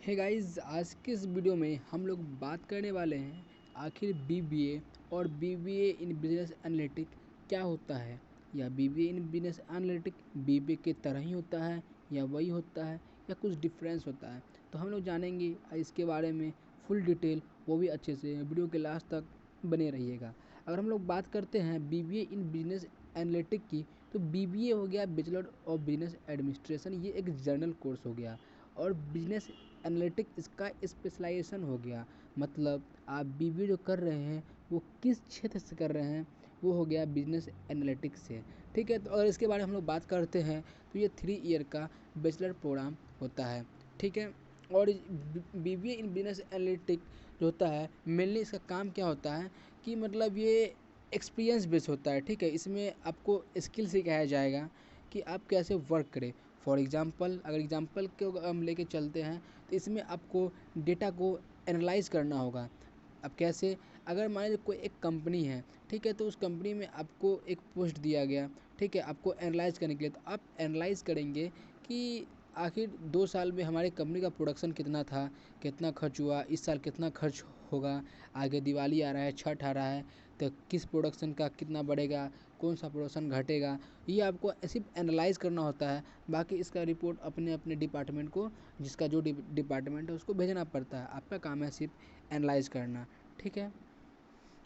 Hey guys, आज के इस वीडियो में हम लोग बात करने वाले हैं आखिर बीबीए और बीबीए इन बिजनेस एनालिटिक क्या होता है, या BBA in business analytic BBA के तरह ही होता है या वही होता है या कुछ डिफरेंस होता है। तो हम लोग जानेंगे इसके बारे में फुल डिटेल, वो भी अच्छे से वीडियो के लास्ट तक बने रहिएगा। अगर हम लोग बात करते हैं बीबीए इन बिजनेस एनालिटिक की, तो बीबीए हो गया बैचलर ऑफ बिजनेस एडमिनिस्ट्रेशन, ये एक जनरल कोर्स हो गया। और बिजनेस एनालिटिक इसका स्पेशलाइजेशन हो गया, मतलब आप बीबीए जो कर रहे हैं वो किस क्षेत्र से कर रहे हैं, वो हो गया बिजनेस एनालिटिक्स से। ठीक है, तो अगर इसके बारे में हम लोग बात करते हैं तो ये 3 ईयर का बैचलर प्रोग्राम होता है। ठीक है, और बीबीए इन बिजनेस एनालिटिक जो होता है, मेनली इसका काम क्या होता है कि मतलब ये एक्सपीरियंस बेस होता है। ठीक है, इसमें आपको स्किल सिखाया जाएगा कि आप कैसे वर्क करें। फॉर एग्ज़ाम्पल, अगर एग्ज़ाम्पल को हम लेके चलते हैं तो इसमें आपको डेटा को एनालाइज़ करना होगा। अब कैसे, अगर मान लीजिए कोई एक कंपनी है, ठीक है, तो उस कंपनी में आपको एक पोस्ट दिया गया, ठीक है, आपको एनालाइज़ करने के लिए, तो आप एनालाइज़ करेंगे कि आखिर 2 साल में हमारे कंपनी का प्रोडक्शन कितना था, कितना खर्च हुआ, इस साल कितना खर्च होगा, आगे दिवाली आ रहा है, छठ आ रहा है, तो किस प्रोडक्शन का कितना बढ़ेगा, कौन सा प्रोडक्शन घटेगा, ये आपको सिर्फ एनालाइज़ करना होता है। बाकी इसका रिपोर्ट अपने अपने डिपार्टमेंट को, जिसका जो डिपार्टमेंट है उसको भेजना पड़ता है। आपका काम है सिर्फ एनालाइज़ करना। ठीक है,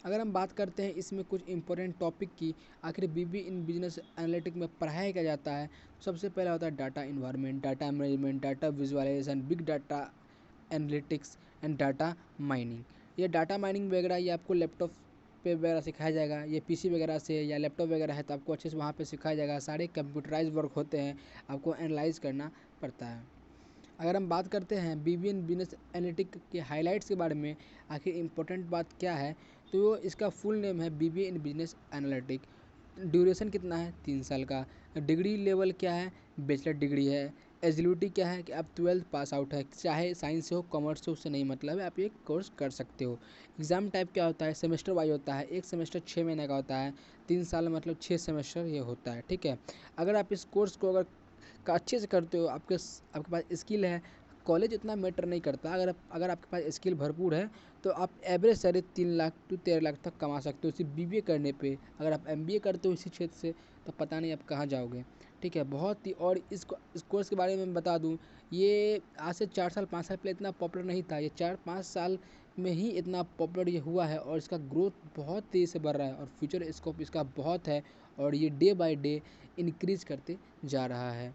अगर हम बात करते हैं इसमें कुछ इंपॉर्टेंट टॉपिक की, आखिर बीबीए इन बिजनेस एनालिटिक में पढ़ाया क्या जाता है, सबसे पहला होता है data environment, data management, data visualisation, big data analytics and data mining. ये डाटा माइनिंग वगैरह ये आपको लैपटॉप पे वगैरह सिखाया जाएगा, ये पीसी वगैरह से या लैपटॉप वगैरह है तो आपको अच्छे से वहाँ पे सिखाया जाएगा। सारे कंप्यूटराइज वर्क होते हैं, आपको एनालाइज़ करना पड़ता है। अगर हम बात करते हैं बीबीए इन बिजनेस एनालिटिक के हाइलाइट्स के बारे में, आखिर इम्पोर्टेंट बात क्या है, तो इसका फुल नेम है BBA in business analytic. Duration कितना है, 3 साल का। डिग्री लेवल क्या है, बैचलर डिग्री है। एलिजिबिलिटी क्या है कि आप 12th पास आउट है, चाहे साइंस से हो कॉमर्स से, उससे नहीं मतलब है, आप ये कोर्स कर सकते हो। एग्ज़ाम टाइप क्या होता है, सेमेस्टर वाइज होता है। एक सेमेस्टर 6 महीने का होता है, 3 साल मतलब 6 सेमेस्टर ये होता है। ठीक है, अगर आप इस कोर्स को अगर अच्छे से करते हो, आपके पास स्किल है, कॉलेज इतना मैटर नहीं करता। अगर आपके पास स्किल भरपूर है तो आप average salary 3 lakh to 13 lakh तक कमा सकते हो सिर्फ बीबीए करने पे। अगर आप एमबीए करते हो इसी क्षेत्र से तो पता नहीं आप कहाँ जाओगे। ठीक है, बहुत ही, और इस कोर्स के बारे में मैं बता दूं, ये आज से 4 साल 5 साल पहले इतना पॉपुलर नहीं था, ये 4-5 साल में ही इतना पॉपुलर ये हुआ है, और इसका ग्रोथ बहुत तेज़ी से बढ़ रहा है और फ्यूचर स्कोप इसका बहुत है, और ये डे बाय डे इंक्रीज करते जा रहा है।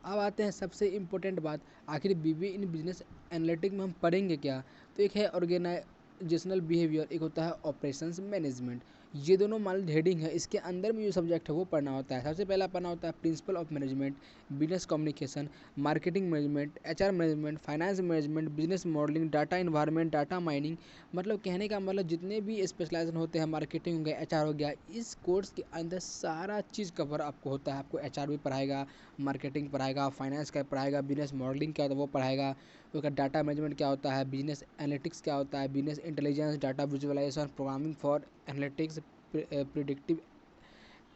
अब आते हैं सबसे इम्पोर्टेंट बात, आखिर बीबीए इन बिजनेस एनालिटिक में हम पढ़ेंगे क्या। तो एक है ऑर्गेनाइजेशनल बिहेवियर, एक होता है ऑपरेशंस मैनेजमेंट। ये दोनों मान हेडिंग है, इसके अंदर में जो सब्जेक्ट है वो पढ़ना होता है। सबसे पहला पढ़ना होता है principle of management, business communication, marketing management, HR management, finance management, business modelling, data environment, data mining. मतलब कहने का मतलब जितने भी स्पेशलाइजेशन होते हैं, मार्केटिंग हो गया, एचआर हो गया, इस कोर्स के अंदर सारा चीज़ कवर आपको होता है। आपको एचआर भी पढ़ाएगा, मार्केटिंग पढ़ाएगा, फाइनेंस का पढ़ाएगा, बिजनेस मॉडलिंग क्या होता है वो पढ़ाएगा, उसका डाटा मैनेजमेंट क्या होता है, बिजनेस एनालिटिक्स क्या होता है, business intelligence, data visualisation, programming for analytics, predictive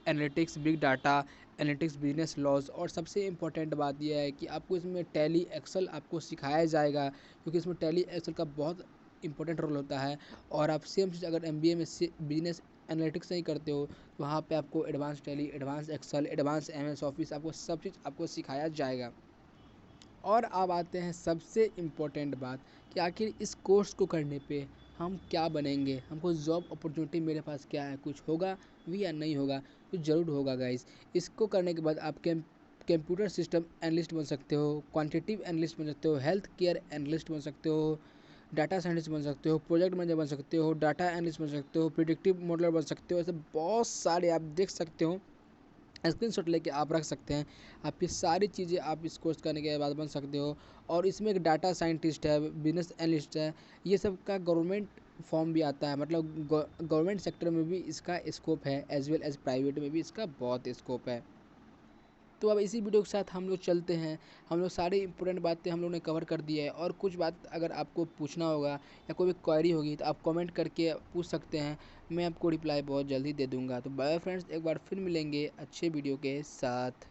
analytics, big data analytics, business laws. और सबसे इम्पोर्टेंट बात यह है कि आपको इसमें टैली एक्सेल आपको सिखाया जाएगा, क्योंकि इसमें टैली एक्सेल का बहुत इंपॉर्टेंट रोल होता है। और आप सेम चीज़ अगर एमबीए में बिजनेस एनालिटिक्स नहीं करते हो तो वहाँ पे आपको advance Tally, advance Excel, advance MS Office, आपको सब चीज़ आपको सिखाया जाएगा। और अब आते हैं सबसे इम्पोर्टेंट बात कि आखिर इस कोर्स को करने पे हम क्या बनेंगे, हमको जॉब अपॉर्चुनिटी मेरे पास क्या है, कुछ होगा भी या नहीं होगा, कुछ ज़रूर होगा गाइस। इसको करने के बाद आप कंप्यूटर सिस्टम एनालिस्ट बन सकते हो, क्वांटिटेटिव एनालिस्ट बन सकते हो, हेल्थ केयर एनालिस्ट बन सकते हो, डाटा साइंटिस्ट बन सकते हो, प्रोजेक्ट मैनेजर बन सकते हो, डाटा एनालिस्ट बन सकते हो, प्रिडिक्टिव मॉडलर बन सकते हो। ऐसे बहुत सारे आप देख सकते हो, स्क्रीनशॉट लेके आप रख सकते हैं। आप ये सारी चीज़ें आप इस कोर्स करने के बाद बन सकते हो। और इसमें एक डाटा साइंटिस्ट है, बिजनेस एनालिस्ट है, ये सब का गवर्नमेंट फॉर्म भी आता है, मतलब गवर्नमेंट सेक्टर में भी इसका स्कोप है, एज वेल एज प्राइवेट में भी इसका बहुत स्कोप है। तो अब इसी वीडियो के साथ हम लोग चलते हैं, हम लोग सारी इंपॉर्टेंट बातें हम लोग ने कवर कर दी है। और कुछ बात अगर आपको पूछना होगा या कोई भी क्वेरी होगी तो आप कमेंट करके पूछ सकते हैं, मैं आपको रिप्लाई बहुत जल्दी दे दूँगा। तो बाय फ्रेंड्स, एक बार फिर मिलेंगे अच्छे वीडियो के साथ।